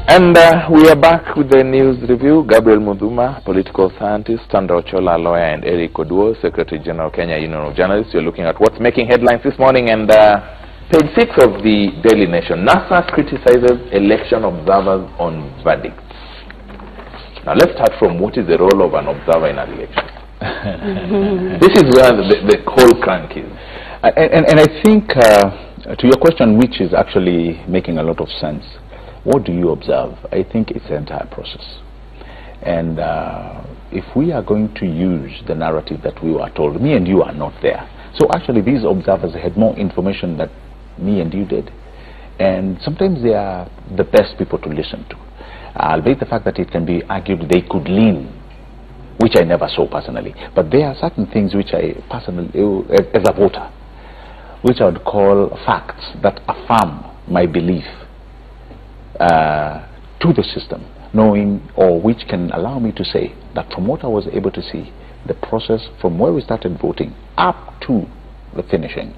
And we are back with the news review. Gabriel Muduma, political scientist, Sandra Ochola, lawyer, and Eric Oduor, Secretary General, Kenya Union of Journalists. You're looking at what's making headlines this morning. And page 6 of the Daily Nation. NASA criticizes election observers on verdicts. Now let's start from what is the role of an observer in an election. This is where the whole crank is. And I think, to your question, which is actually making a lot of sense, what do you observe? I think it's the entire process. And if we are going to use the narrative that we were told, me and you are not there. So actually these observers had more information than me and you did. And sometimes they are the best people to listen to. Albeit the fact that it can be argued they could lean, which I never saw personally. But there are certain things which I personally, as a voter, which I would call facts that affirm my belief to the system, knowing, or which can allow me to say that from what I was able to see, the process from where we started voting up to the finishing,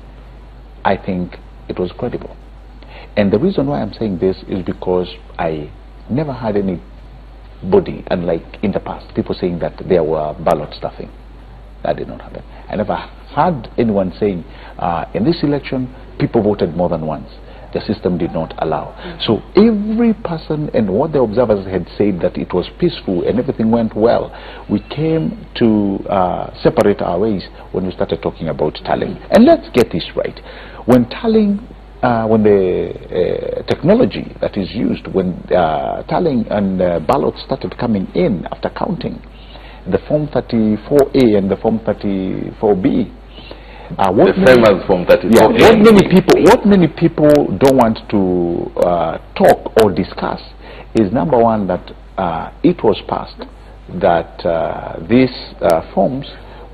I think it was credible. And the reason why I'm saying this is because I never had anybody, unlike in the past, people saying that there were ballot stuffing. That did not happen. I never had anyone saying in this election people voted more than once. The system did not allow. So every person, and what the observers had said, that it was peaceful and everything went well, we came to separate our ways when we started talking about tallying. And let's get this right. When tallying, when the technology that is used, when tallying and ballots started coming in after counting, the Form 34A and the Form 34B, the famous Form 34A. Yeah, what many people don't want to talk or discuss is, number one, that it was passed that these forms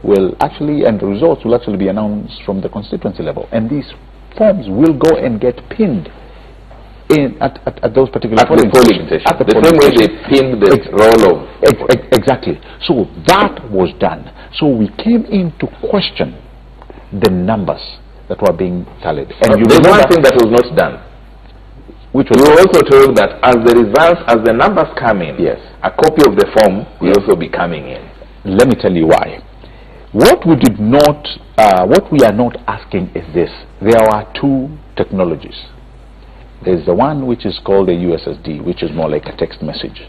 will actually, and the results will actually be announced from the constituency level, and these forms will go and get pinned in at those particular polling stations. The same way they pinned the roll of... Exactly. So that was done. So we came in to question the numbers that were being tallied. And there's one thing that was not done. Which was, you were also told that as the results, as the numbers come in, yes, a copy of the form will also be coming in. Let me tell you why. What we did not, what we are not asking is this. There are two technologies. There's the one which is called a USSD, which is more like a text message.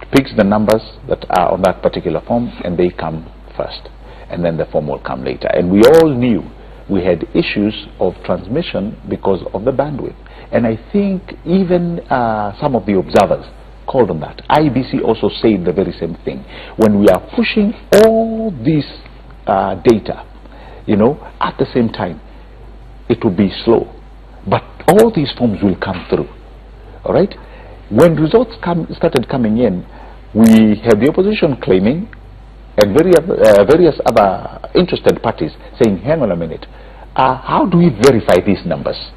It picks the numbers that are on that particular form, and they come first, and then the form will come later. And we all knew we had issues of transmission because of the bandwidth. And I think even some of the observers called on that. IBC also said the very same thing. When we are pushing all this data, you know, at the same time, it will be slow. But all these forms will come through. All right? When results started coming in, we had the opposition claiming, and various other interested parties saying, hang on a minute, how do we verify these numbers?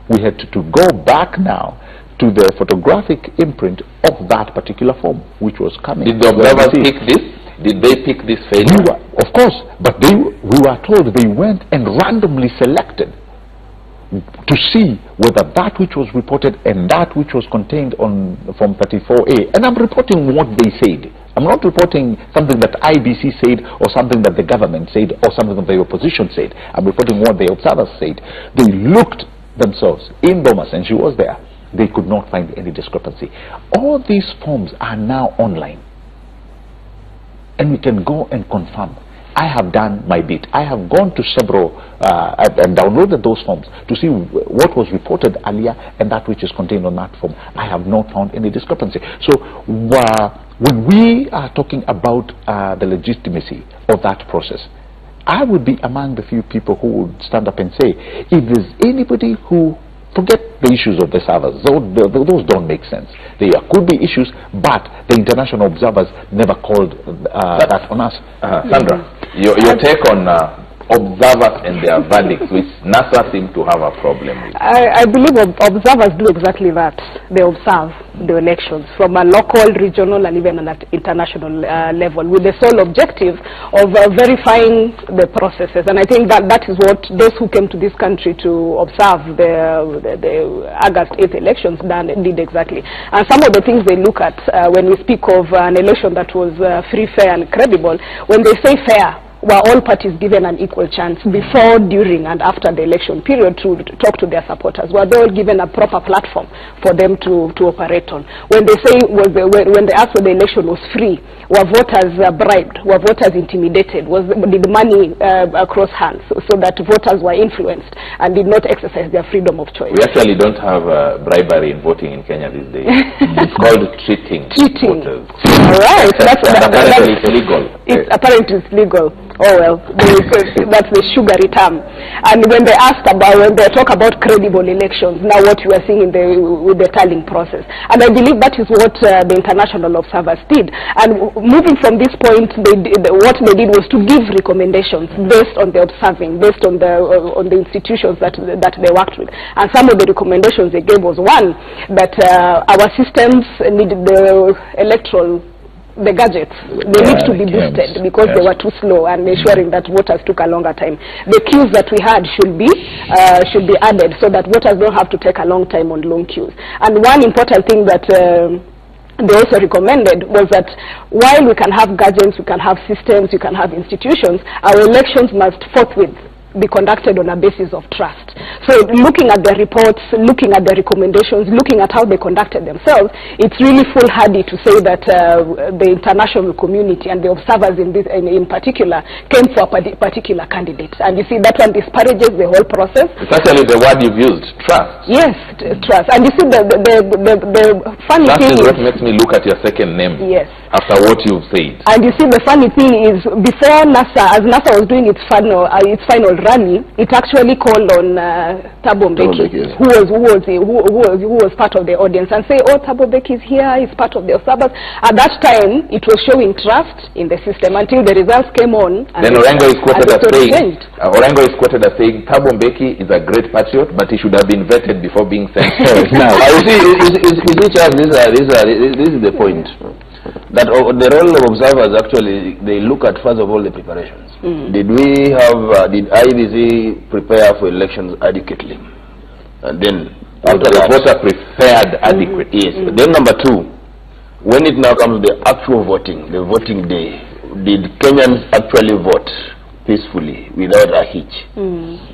We had to go back now to the photographic imprint of that particular form, which was coming. Did the observers pick this? Did they pick this failure? Of course, but we were told they went and randomly selected to see whether that which was reported and that which was contained on Form 34A. And I'm reporting what they said. I'm not reporting something that IBC said or something that the government said or something that the opposition said. I'm reporting what the observers said. They looked themselves in Bomas, and she was there. They could not find any discrepancy. All these forms are now online, and we can go and confirm. I have done my bit. I have gone to several and downloaded those forms to see what was reported earlier and that which is contained on that form. I have not found any discrepancy. So when we are talking about the legitimacy of that process, I would be among the few people who would stand up and say, if there's anybody who, forget the issues of the servers, those don't make sense. There could be issues, but the international observers never called that on us. Sandra, your take on observers and their verdicts, which NASA seem to have a problem with? I believe observers do exactly that. They observe the elections from a local, regional, and even at international level, with the sole objective of verifying the processes. And I think that is what those who came to this country to observe the August 8th elections did exactly. And some of the things they look at when we speak of an election that was free, fair, and credible, when they say fair, were all parties given an equal chance before, during, and after the election period to talk to their supporters? Were they all given a proper platform for them to operate on? When they say when they ask whether the election was free, were voters bribed? Were voters intimidated? Did money cross hands so that voters were influenced and did not exercise their freedom of choice? We actually don't have bribery in voting in Kenya these days. It's called cheating. Voters. All right. Apparently it's legal. Apparently it's legal. Oh well, that's the sugary term. And when they talk about credible elections, now what you are seeing with the tallying process, and I believe that is what the international observers did. And moving from this point, what they did was to give recommendations based on the observing, based on the institutions that they worked with. And some of the recommendations they gave was, one, that our systems needed the gadgets, they need to be boosted because they were too slow, and ensuring that voters took a longer time. The queues that we had should be added so that voters don't have to take a long time on long queues. And one important thing that they also recommended was that while we can have gadgets, we can have systems, we can have institutions, our elections must forthwith be conducted on a basis of trust. So looking at the reports, looking at the recommendations, looking at how they conducted themselves, it's really foolhardy to say that the international community and the observers in particular came for a particular candidate. And you see, that one disparages the whole process. It's actually the word you've used, trust. Yes, trust. And you see, the funny thing is what makes me look at your second name. Yes. After what you've said. And you see, the funny thing is, before NASA, as NASA was doing its final rally, it actually called on Thabo Mbeki, yes, who was part of the audience, and say, oh, Thabo Mbeki is here, he's part of the observers. At that time, it was showing trust in the system until the results came on. And then Orengo is quoted as saying, Thabo Mbeki is a great patriot, but he should have been vetted before being sent. Now, this is the point. That the role of observers, actually, they look at, first of all, the preparations. Did IEBC prepare for elections adequately? And then after that, voter prepared adequately. Yes. Then number two, when it now comes to the actual voting, the voting day, did Kenyans actually vote peacefully without a hitch?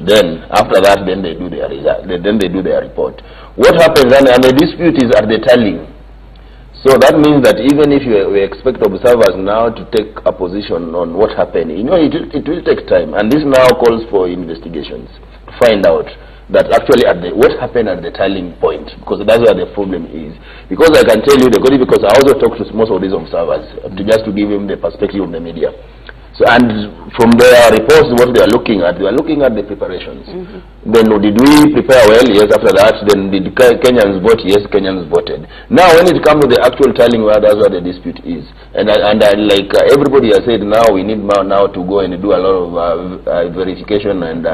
Then after that, then they do their result. Then they do their report. What happens, and the dispute is at the tallying. So that means that even if we expect observers now to take a position on what happened, you know, it will take time. And this now calls for investigations to find out that actually what happened at the tallying point, because that's where the problem is. Because I can tell you, because I also talked to most of these observers, just to give them the perspective of the media. So, and from their reports, what they are looking at the preparations. Then did we prepare well? Yes. After that, then did Kenyans vote? Yes, Kenyans voted. Now, when it comes to the actual tallying, that's where the dispute is. And like everybody has said, now we need now to go and do a lot of verification and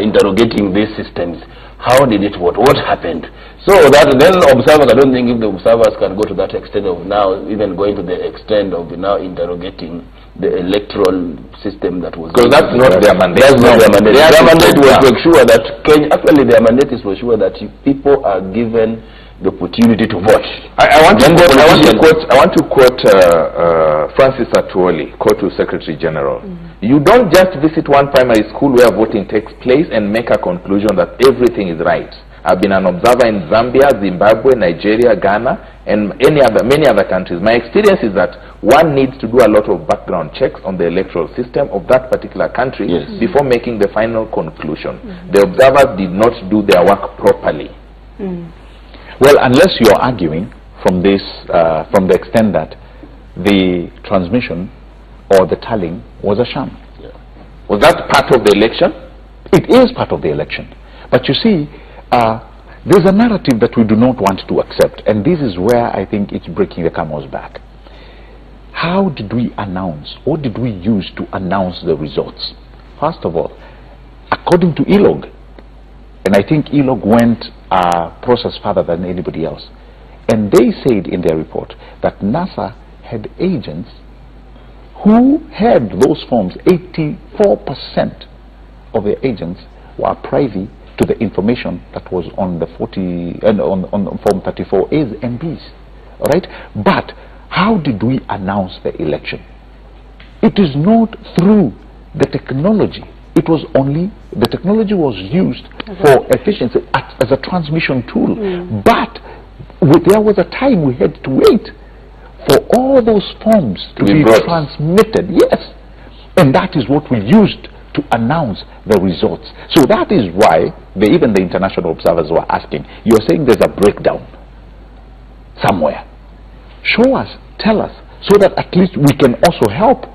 interrogating these systems. How did it vote? What happened? So that then observers, I don't think if the observers can go to that extent of now, even going to the extent of now interrogating the electoral system that was... Because that's not their mandate. That's not their mandate. Their mandate was to ensure that actually their mandate is to ensure that people are given the opportunity to vote. I want to quote Francis Atuoli, Kotu Secretary General. You don't just visit one primary school where voting takes place and make a conclusion that everything is right. I've been an observer in Zambia, Zimbabwe, Nigeria, Ghana, and many other countries. My experience is that one needs to do a lot of background checks on the electoral system of that particular country before making the final conclusion. The observers did not do their work properly. Well, unless you're arguing from this, from the extent that the transmission or the tallying was a sham. Was that part of the election? It is part of the election. But you see, there's a narrative that we do not want to accept, and this is where I think it's breaking the camel's back. How did we announce? What did we use to announce the results? first of all, according to ELOG, and I think ELOG went a process further than anybody else, and they said in their report that NASA had agents who had those forms. 84% of their agents were privy to the information that was on the on Form 34A's MPs. All right? But how did we announce the election? It is not through the technology. It was only, the technology was used for efficiency as a transmission tool. But there was a time we had to wait for all those forms to be transmitted. Yes. And that is what we used to announce the results. So that is why even the international observers were asking, you are saying there's a breakdown somewhere. Show us, tell us, so that at least we can also help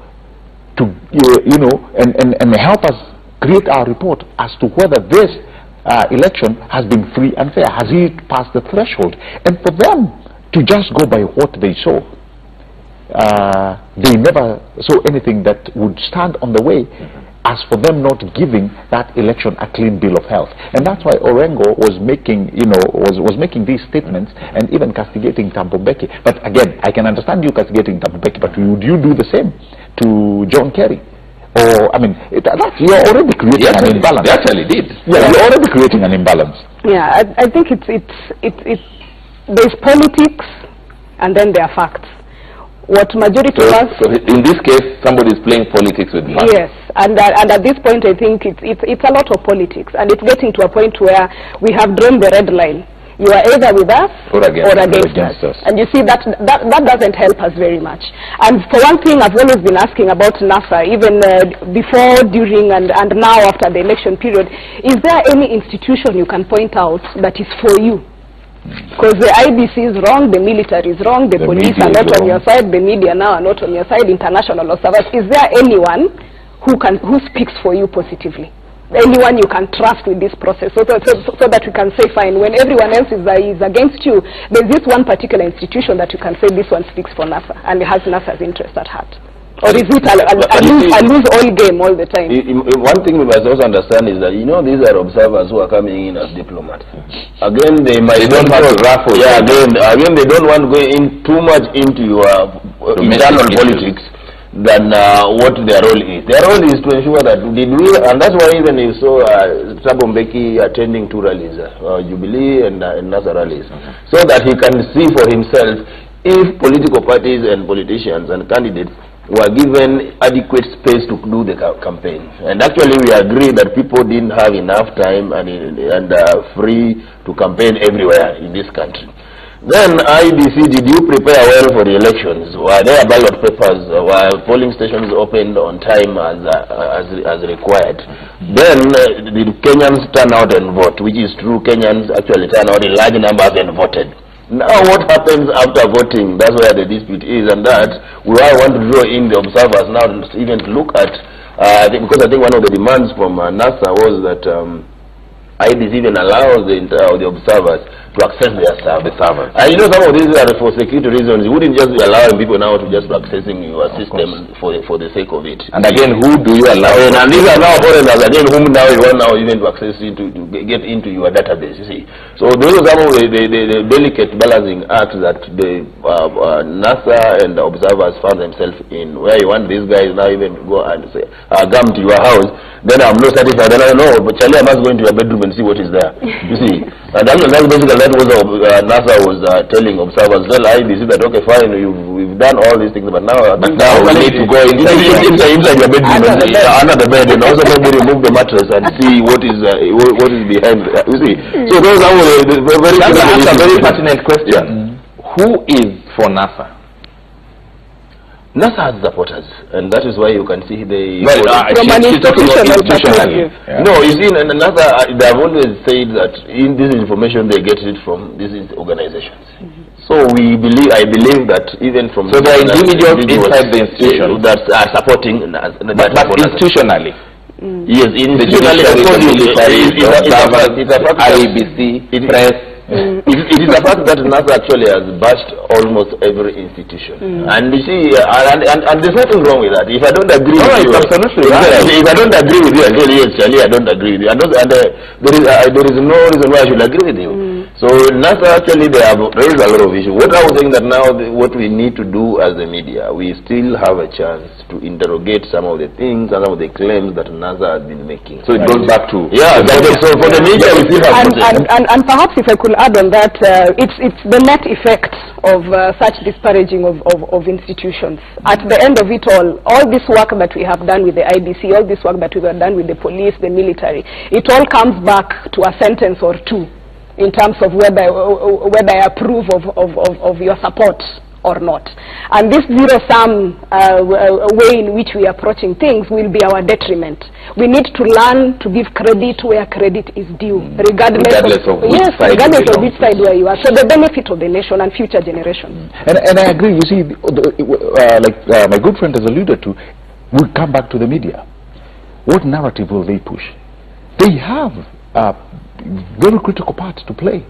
to, and help us create our report as to whether this election has been free and fair. Has it passed the threshold? And for them to just go by what they saw, they never saw anything that would stand on the way as for them not giving that election a clean bill of health. And that's why Orengo was making, was making these statements and even castigating Thabo Mbeki. But again, I can understand you castigating Thabo Mbeki, but would you do the same to John Kerry? Or, I mean, you're already creating an imbalance. They actually did. Yeah, you're already creating an imbalance. Yeah, I think there's politics and then there are facts. What majority of us... So in this case, somebody is playing politics with money. Yes, and at this point I think it's a lot of politics, and it's getting to a point where we have drawn the red line. You are either with us or against us. And you see that doesn't help us very much. And for one thing, I've always been asking about NASA, even before, during, and now after the election period, is there any institution you can point out that is for you? Because the IBC is wrong, the military is wrong, the police are not on your side, the media now are not on your side, international observers. Is there anyone who speaks for you positively? Anyone you can trust with this process, so that we can say, fine, when everyone else is against you, there's this one particular institution that you can say this one speaks for NASA and it has NASA's interest at heart? Or is it a lose-all game all the time? One thing we must also understand is that, these are observers who are coming in as diplomats. Again, they don't want to raffle. Yeah, again, they don't want to go in too much into your internal politics than what their role is. Their role is to ensure that and that's why even you saw Thabo Mbeki attending two rallies, Jubilee and NASA rallies, so that he can see for himself if political parties and politicians and candidates were given adequate space to do the campaign. And actually we agree that people didn't have enough time and free to campaign everywhere in this country. Then IBC, did you prepare well for the elections? Were there ballot papers? Were polling stations opened on time as required? Then did Kenyans turn out and vote? Which is true, Kenyans actually turned out in large numbers and voted. Now what happens after voting? That's where the dispute is, and that we all want to draw in the observers now even to look at, because I think one of the demands from NASA was that IBC even allows the observers to access their servers. And some of these are for security reasons. You wouldn't just be allowing people now to just be accessing your system for the sake of it. And again, who do you allow? And these are now foreigners, again, whom now you want now even to access into, to get into your database, you see. So those are some of the delicate balancing acts that the NASA and the observers found themselves in, where you want these guys now even to go and say, come to your house, then I'm not satisfied, then I know, but Charlie, I must go into your bedroom and see what is there, you see. And that's basically that was NASA was telling observers, well, IBC that, okay, fine, we've done all these things, but now we need to go inside your bedroom, under the bed, and also maybe remove the mattress and see what is behind, you see. So those are that's a very pertinent question. Who is for NASA? NASA has supporters, and that is why you can see the... institutionally. No, you see, NASA, they have always said that in this information they get it from these organizations. So I believe that even from... So there are individuals inside the institution that are supporting... But institutionally? Yes, institutionally, IBC, press, It is a fact that NASA actually has bashed almost every institution. And you see, and there's nothing wrong with that. If I don't agree with you, absolutely if I don't agree with you, I tell you, yes, Charlie, I don't agree with you. And there is no reason why I should agree with you. So NASA actually, there is a lot of issues. What I was saying that now, what we need to do as the media, we still have a chance to interrogate some of the things and some of the claims that NASA has been making. So it goes back to so for the media, we still have and perhaps if I could add on that, it's the net effect of such disparaging of institutions. At the end of it all this work that we have done with the IBC, all this work that we have done with the police, the military, it all comes back to a sentence or two in terms of whether I approve of your support or not. And this zero-sum way in which we are approaching things will be our detriment. We need to learn to give credit where credit is due, regardless of which side where you are. So the benefit of the nation and future generations. And I agree. You see, my good friend has alluded to, we'll come back to the media. What narrative will they push? They have very critical part to play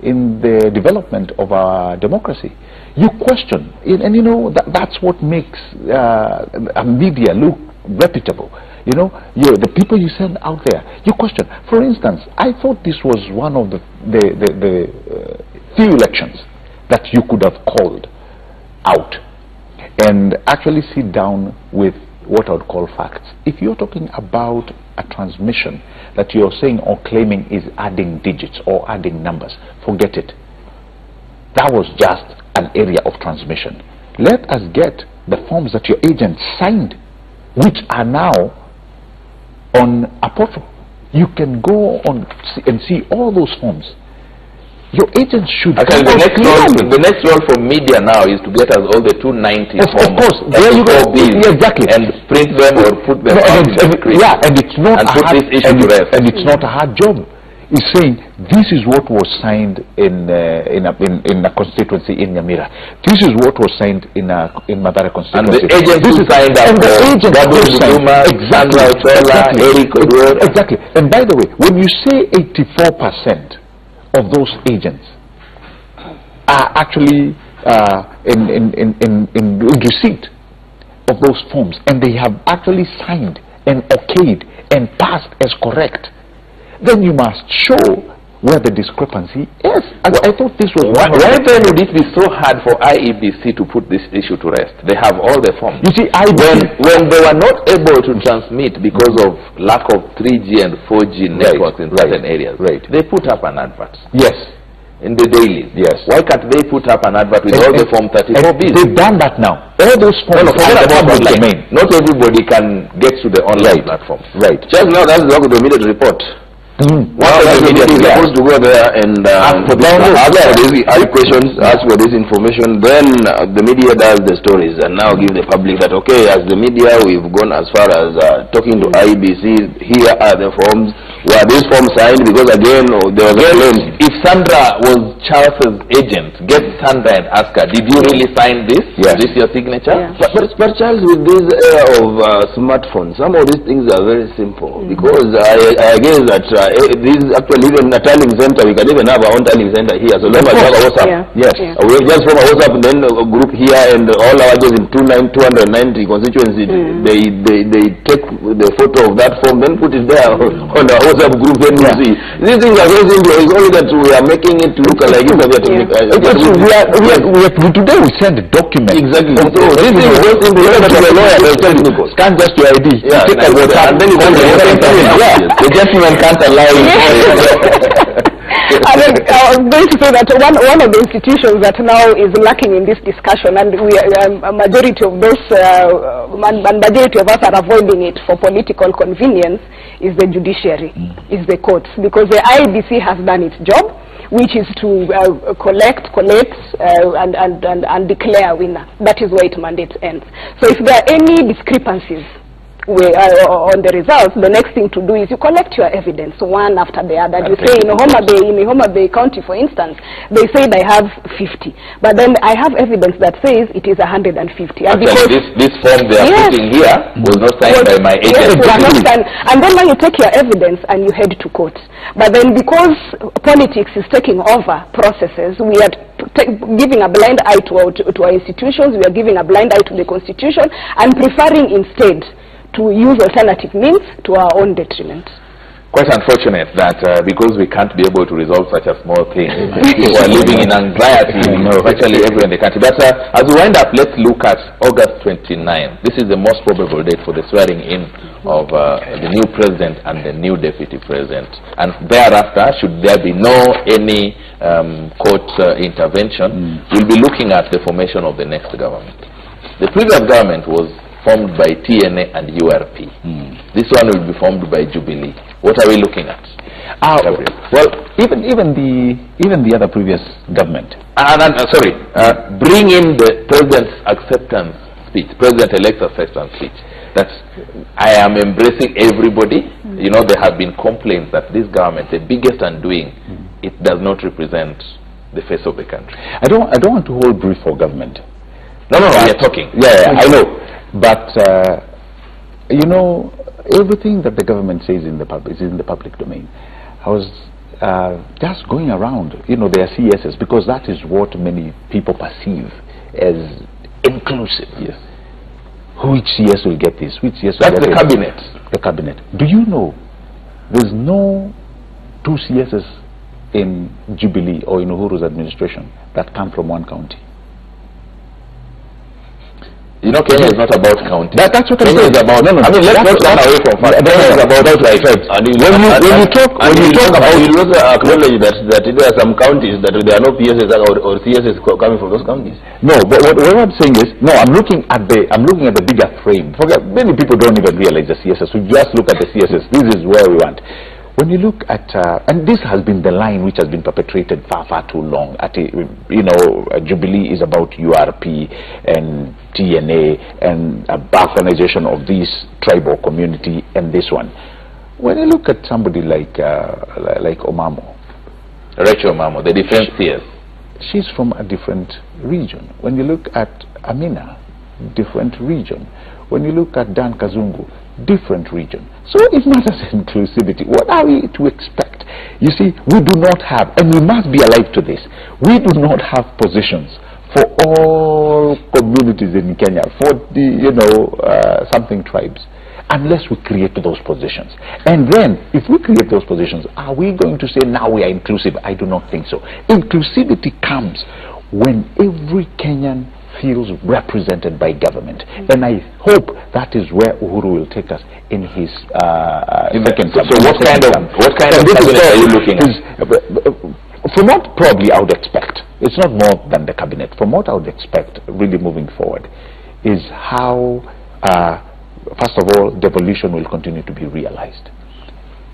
in the development of our democracy. You question, and you know that's what makes a media look reputable. You know, the people you send out there, you question. For instance, I thought this was one of the few elections that you could have called out and actually sit down with what I would call facts. If you're talking about a transmission that you're saying or claiming is adding digits or adding numbers, forget it. That was just an area of transmission. Let us get the forms that your agent signed, which are now on a portal. You can go on and see all those forms. Your agent should. Okay, the next role for media now is to get us all the 290 of course, there you go. Exactly. And print them or put them on the screen. Yeah, and it's not and put this issue to rest. And it's not a hard job. It's saying this is what was signed in a constituency in Nyamira. This is what was signed in Mathare constituency. And the agent who signed up, and the agent Gabriel Muduma, Sandra Ochola, Eric Oduor. Exactly. And by the way, when you say 84% of those agents are actually in receipt of those forms, and they have actually signed and okayed and passed as correct, then you must show where the discrepancy is. I thought this was why then would it be so hard for IEBC to put this issue to rest? They have all the forms. You see, when they were not able to transmit because of lack of 3G and 4G networks in certain areas, they put up an advert. Yes. In the daily. Yes. Why can't they put up an advert with all the Form 34Bs? They've done that now. All those forms are public domain. Not everybody can get to the online platform. Right. Just now, that's the immediate report. What the media is supposed to go there and ask for questions, ask for this information, then the media does the stories and now give the public that, okay, as the media, we've gone as far as talking to IEBC, here are the forms, were these forms signed? Because again, there was a claim. If Sandra was Charles's agent, get Sandra and ask her, did you really sign this? Yes. Is this your signature? Yeah. But Charles, with this era of smartphones, some of these things are very simple, because I guess that this is actually even a tallying center. We can even have our own tallying center here. So long as we have a WhatsApp. Yes. We just from a WhatsApp and then a group here, and all our agents in 290 constituency, they take the photo of that form, then put it there on the WhatsApp group, then you see. These things are very simple. It's only that we are making it to look like today we send a document. Exactly. So this is very simple. You know that you're a lawyer, they're technical. Scan just your ID. Yeah, you take a WhatsApp, and then you can The gentleman can't allow you. I mean, I was going to say that one of the institutions that now is lacking in this discussion, and a majority of those, majority of us are avoiding it for political convenience, is the judiciary, is the courts, because the IEBC has done its job, which is to collect, and declare a winner. That is where its mandate ends. So if there are any discrepancies on the results, the next thing to do is you collect your evidence one after the other. You say in Homa Bay County, for instance, they said I have 50, but then I have evidence that says it is 150. Actually, this form they are putting here was not signed by my agent. Yes, and then when you take your evidence and you head to court, but then because politics is taking over processes, we are giving a blind eye to our institutions, we are giving a blind eye to the Constitution, and preferring instead to use alternative means to our own detriment. Quite unfortunate that because we can't be able to resolve such a small thing, people are living in anxiety virtually everywhere in the country. But as we wind up, let's look at August 29. This is the most probable date for the swearing in of the new president and the new deputy president. And thereafter, should there be any court intervention, we'll be looking at the formation of the next government. The previous government was formed by TNA and URP. This one will be formed by Jubilee. What are we looking at? Well, even the other previous government. Bring in the president's acceptance speech, president-elect's acceptance speech. That I am embracing everybody. You know, there have been complaints that this government, the biggest undoing, it does not represent the face of the country. I don't want to hold brief for government. No, we are talking. Yeah, I know. But you know, everything that the government says in the public domain. I was just going around, you know, their CSs, because that is what many people perceive as inclusive. Yes. Which CS will get this? Which CS will get the cabinet. The cabinet. Do you know there's no 2 CSs in Jubilee or in Uhuru's administration that come from one county? You know, Kenya is not about county. That's what I'm saying. Is about. I mean, let's not run away from fact. Kenya is about tribes. And when you talk about, you also acknowledge that there are some counties that there are no PSs or CSs coming from those counties. No, but what I'm saying is, no, I'm looking at the bigger frame. Forget, many people don't even realize the CSs. We just look at the CSs. This is where we want. When you look at, and this has been the line which has been perpetrated far too long. You know, Jubilee is about URP and TNA and a balkanization of this tribal community and this one. When you look at somebody like Omamo, Rachel Omamo, the defense CS, she's from a different region. When you look at Amina, different region. When you look at Dan Kazungu, different region. So it matters inclusivity. What are we to expect? You see, we do not have, and we must be alive to this, we do not have positions for all communities in Kenya, for the, you know, something tribes, unless we create those positions. And then, if we create those positions, are we going to say now we are inclusive? I do not think so. Inclusivity comes when every Kenyan feels represented by government, and I hope that is where Uhuru will take us in his second term. So what kind of cabinet are you looking at? From what probably I would expect, it's not more than the cabinet. From what I would expect, really moving forward, is how first of all, devolution will continue to be realized.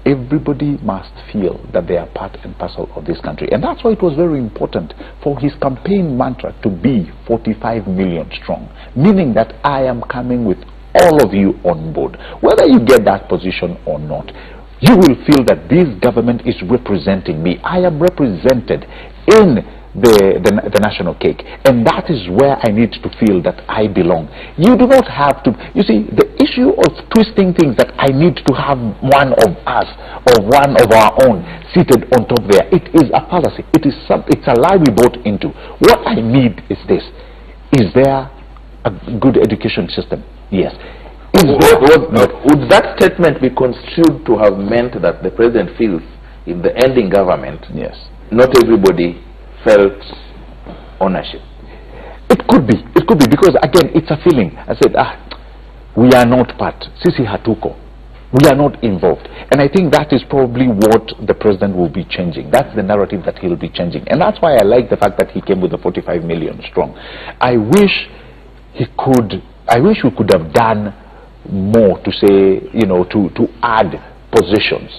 Everybody must feel that they are part and parcel of this country. And that's why it was very important for his campaign mantra to be 45 million strong, meaning that I am coming with all of you on board. Whether you get that position or not, you will feel that this government is representing me. I am represented in the national cake, and that is where I need to feel that I belong. You do not have to, you see, the issue of twisting things that I need to have one of us or one of our own seated on top there, it is a fallacy. It's a lie we bought into. What I need is this: is there a good education system? Yes. Would that statement be construed to have meant that the president feels in the ending government, yes, not everybody felt ownership? It could be, because again, it's a feeling. I said, we are not part. Sisi hatuko. We are not involved. And I think that is probably what the president will be changing. That's the narrative that he'll be changing. And that's why I like the fact that he came with the 45 million strong. I wish we could have done more to say, you know, to add positions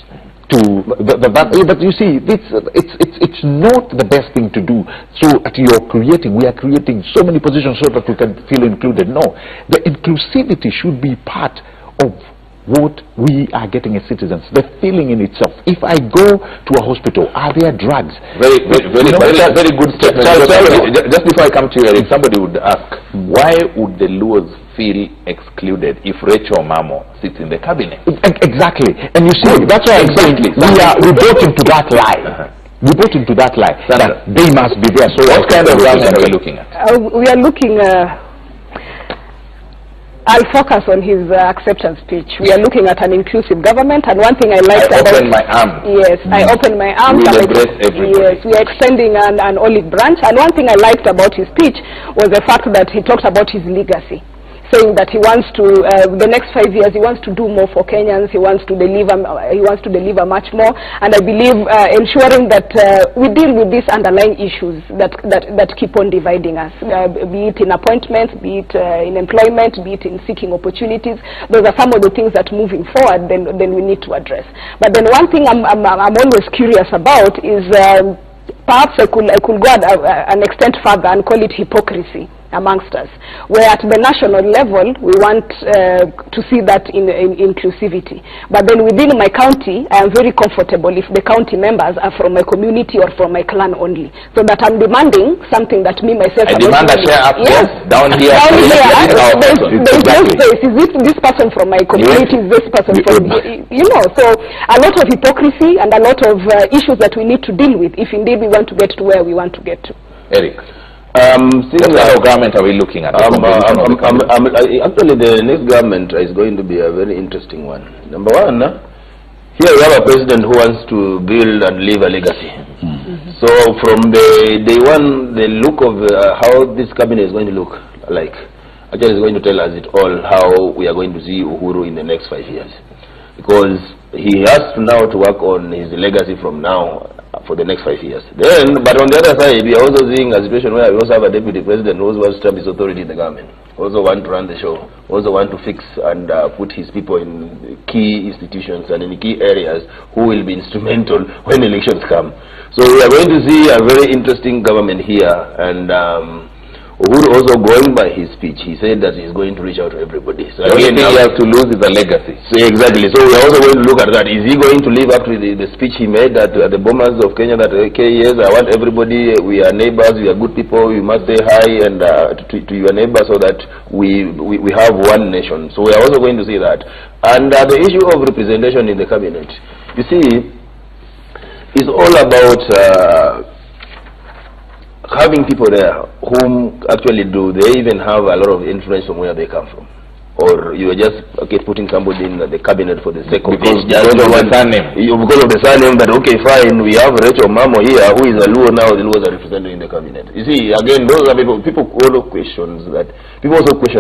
to but you see, it's not the best thing to do. So we are creating so many positions so that we can feel included. No, the inclusivity should be part of what we are getting as citizens, the feeling in itself. If I go to a hospital, are there drugs? Very good statement. Just before I come to you, Eric, somebody would ask, why would the Luos feel excluded if Rachel Mamo sits in the cabinet? Exactly. And you see, that's why exactly we bought into that lie. We bought into that lie that they must be there. So what kind of government are we looking at? We are looking... I'll focus on his acceptance speech. We are looking at an inclusive government, and one thing I liked about... I open my arms. Yes, I open my arms. We will embrace everybody. Yes, we are extending an olive branch, and one thing I liked about his speech was the fact that he talked about his legacy, saying that he wants to, the next 5 years, he wants to do more for Kenyans. He wants to deliver much more, and I believe ensuring that we deal with these underlying issues that keep on dividing us, be it in appointments, be it in employment, be it in seeking opportunities. Those are some of the things that moving forward then we need to address. But then one thing I'm always curious about is perhaps I could go an extent further and call it hypocrisy amongst us, where at the national level we want to see that in inclusivity, but then within my county I am very comfortable if the county members are from my community or from my clan only, so that I'm demanding something that me myself I demand a share up here, down here. There's no space. Is this person from my community? Is this person from so a lot of hypocrisy and a lot of issues that we need to deal with if indeed we want to get to where we want to get to. Eric, what kind of government are we looking at? Actually, the next government is going to be a very interesting one. Number one, here we have a president who wants to build and leave a legacy. So from the day one, the look of how this cabinet is going to look like, actually is going to tell us it all how we are going to see Uhuru in the next 5 years. Because he has to now to work on his legacy from now for the next 5 years. Then, but on the other side, we are also seeing a situation where we also have a deputy president who also wants to have his authority in the government, also want to run the show, also want to fix and put his people in key institutions and in key areas who will be instrumental when elections come. So we are going to see a very interesting government here, and Uhuru also going by his speech, he said that he's going to reach out to everybody. So the only thing you have to lose is a legacy. So exactly. So we are also going to look at that. Is he going to live up to the speech he made at the Bomas of Kenya that, okay, yes, I want everybody, we are neighbors, we are good people, we must say hi and to your neighbors so that we have one nation. So we are also going to see that. And the issue of representation in the cabinet, you see, is all about having people there whom actually they even have a lot of influence from where they come from. Or you are just putting somebody in the cabinet for the sake of because of the surname. Because of the surname that, okay, fine, we have Rachel Mamo here, who is a Luo now, the Luos are represented in the cabinet. You see, again, those are people also question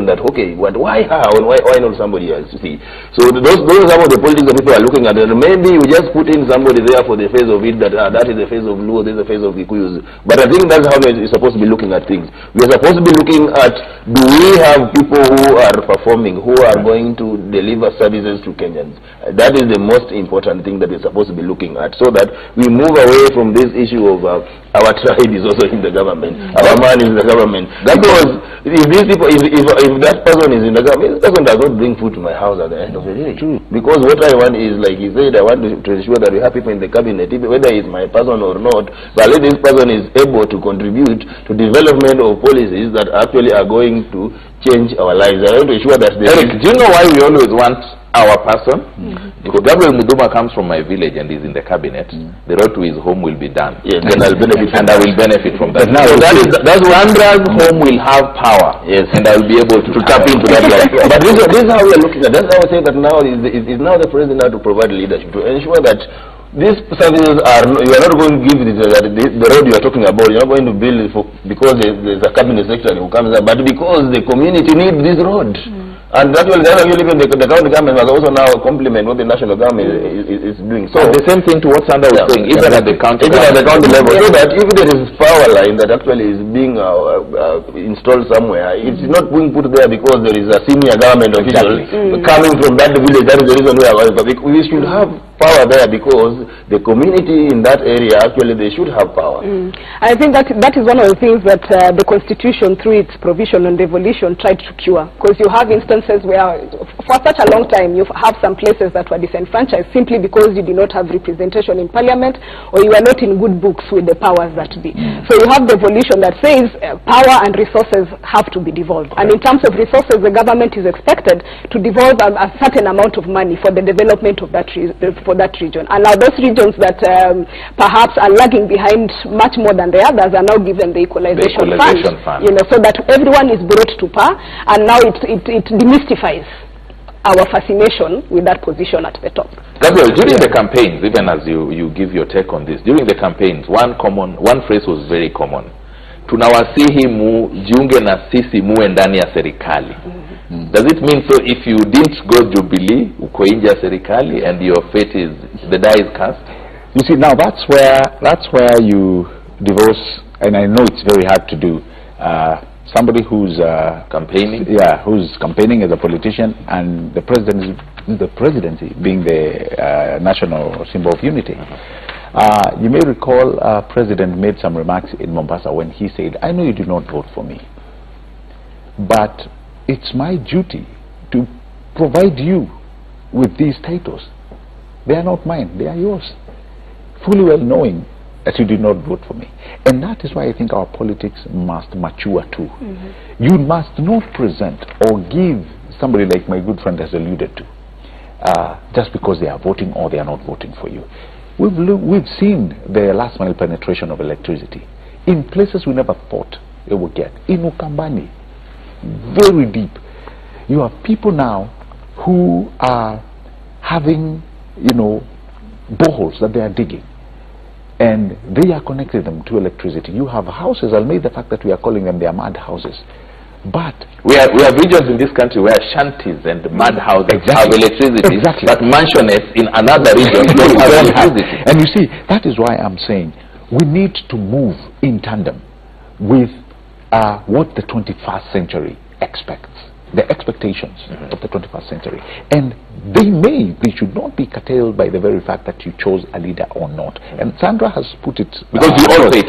that, okay, why her and why not somebody else, you see. So those are some of the politics that people are looking at, and maybe we just put in somebody there for the face of it, that is the face of Luo, this is the face of Kikuyus. But I think that's how we're supposed to be looking at things. We're supposed to be looking at, do we have people who are performing, who are going to deliver services to Kenyans? That is the most important thing that we're supposed to be looking at, so that we move away from this issue of our tribe is also in the government, our man is in the government. Because if these people, if that person is in the government, this person does not bring food to my house at the end of the day. True. Because what I want is, like he said, I want to ensure that we have people in the cabinet, whether it's my person or not, but let this person is able to contribute to development of policies that actually are going to change our lives. I want to ensure that Eric, do you know why we always want our person? If Gabriel Muduma comes from my village and is in the cabinet, the road to his home will be done. Yes, then I'll benefit and I will benefit from that. Now, so that's Wandra's home will have power. Yes, and I will be able to tap into that life. But this is how we are looking at. That's how I say that now is now the president now to provide leadership to ensure that these services are, you are not going to give the road you are talking about, you are not going to build it because there's a cabinet secretary who comes up, but because the community needs this road. And that's why even the county government must also now complement what the national government is doing. So the same thing to what Sandra was saying, even at the county level, so that if there is power line that actually is being installed somewhere, it's not being put there because there is a senior government official coming from that village. That is the reason we should have power there because the community in that area, actually, they should have power. I think that is one of the things that the Constitution, through its provision on devolution, tried to cure. Because you have instances where, for such a long time, you have some places that were disenfranchised simply because you did not have representation in Parliament, or you are not in good books with the powers that be. So you have devolution that says power and resources have to be devolved. And in terms of resources, the government is expected to devolve a certain amount of money for the development of that region. And now those regions that perhaps are lagging behind much more than the others are now given the equalization fund. You know, so that everyone is brought to par, and now it demystifies our fascination with that position at the top. Gabriel, during the campaigns, even as you give your take on this, during the campaigns, one phrase was very common. Tunawasihi jiunge na sisi muwe ndani ya serikali. Does it mean, so if you didn't go Jubilee, uko nje ya serikali, and your fate is, the die is cast? You see, now that's where you divorce, and I know it's very hard to do. Somebody who's campaigning, who's campaigning as a politician, and the presidency being the national symbol of unity. You may recall, President made some remarks in Mombasa when he said, "I know you did not vote for me, but it's my duty to provide you with these titles. They are not mine, they are yours." Fully well knowing that you did not vote for me. And that is why I think our politics must mature too. You must not present or give somebody like my good friend has alluded to, just because they are voting or they are not voting for you. We've seen the last mile penetration of electricity in places we never thought it would get. In Ukambani, very deep. You have people now who are having, you know, boreholes that they are digging, and they are connecting them to electricity. You have houses, I'll make the fact that we are calling them, they are mud houses. But we have regions in this country where shanties and mud houses have electricity, but mansionettes in another region don't have electricity. And you see, that is why I'm saying we need to move in tandem with what the 21st century expects, the expectations of the 21st century. And they should not be curtailed by the very fact that you chose a leader or not. And Sandra has put it, because you all say it,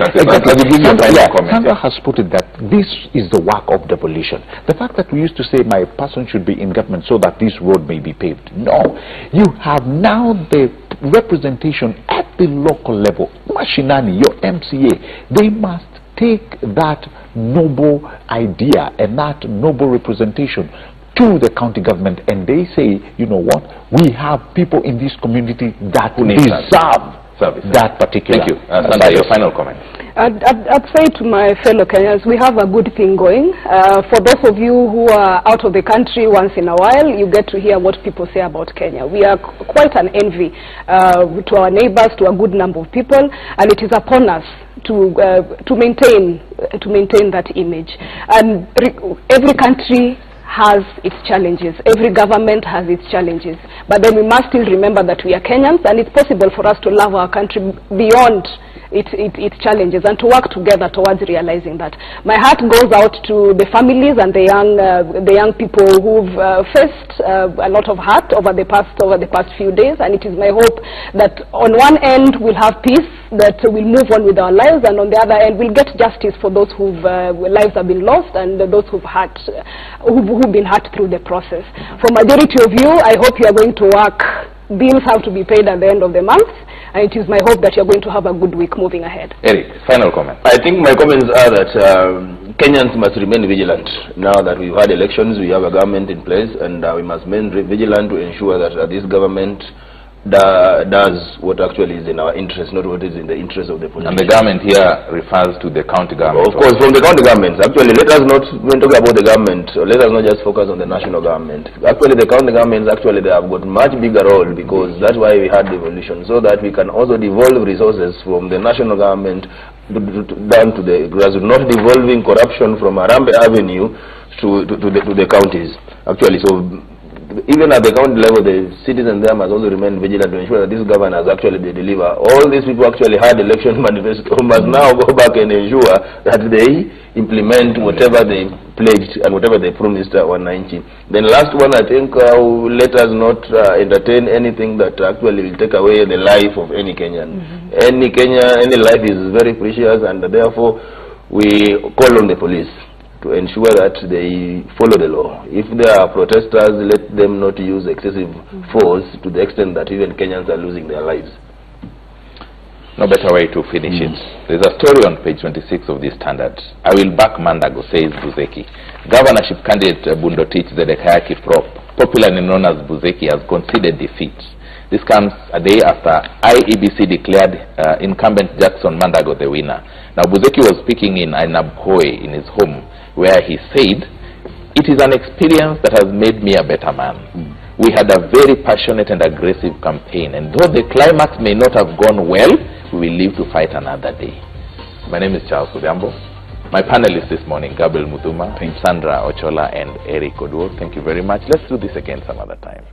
Sandra has put it that this is the work of devolution. The fact that we used to say my person should be in government so that this road may be paved. No, you have now the representation at the local level. Mashinani, your MCA, they must take that noble idea and that noble representation to the county government, and they say, you know what, we have people in this community that deserve that particular. Thank you. Sandra, your final comment. I'd say to my fellow Kenyans, we have a good thing going. For those of you who are out of the country once in a while, you get to hear what people say about Kenya. We are quite an envy to our neighbors, to a good number of people, and it is upon us to maintain that image. And every country has its challenges. Every government has its challenges. But then we must still remember that we are Kenyans, and it's possible for us to love our country beyond its challenges and to work together towards realizing that. My heart goes out to the families and the young people who've faced a lot of hurt over the past few days, and it is my hope that on one end we'll have peace, that we'll move on with our lives, and on the other end we'll get justice for those whose lives have been lost and those who've been hurt through the process. For majority of you, I hope you are going to work. Bills have to be paid at the end of the month, and it is my hope that you're going to have a good week moving ahead. Eric, final comment. I think my comments are that Kenyans must remain vigilant. Now that we've had elections, we have a government in place, and we must remain vigilant to ensure that this government does what actually is in our interest, not what is in the interest of the politicians. And the government here refers to the county government. Of course, from the county governments. Actually, let us not, when talking about the government, let us not just focus on the national government. Actually, the county governments, actually, they have got much bigger role, because that's why we had devolution, so that we can also devolve resources from the national government down to the grassroots, not devolving corruption from Harambee Avenue to the counties. Actually, so even at the county level, the citizens there must also remain vigilant to ensure that these governors actually they deliver. All these people actually had election manifesto must now go back and ensure that they implement whatever they pledged and whatever they promised at 190. Then last one, I think, let us not entertain anything that actually will take away the life of any Kenyan. Any life is very precious, and therefore we call on the police to ensure that they follow the law. If there are protesters, let them not use excessive force to the extent that even Kenyans are losing their lives. No better way to finish it. There's a story on page 26 of the Standard. I will back Mandago, says Buzeki. Governorship candidate Bundotich Zedekiah Kiprop, popularly known as Buzeki, has conceded defeat. This comes a day after IEBC declared incumbent Jackson Mandago the winner. Now, Buzeki was speaking in Ainabkoi in his home, where he said, "It is an experience that has made me a better man. We had a very passionate and aggressive campaign, and though the climax may not have gone well, we will live to fight another day." My name is Charles Odhiambo. My panelists this morning, Gabriel Muthuma, Sandra Ochola, and Eric Oduor. Thank you very much. Let's do this again some other time.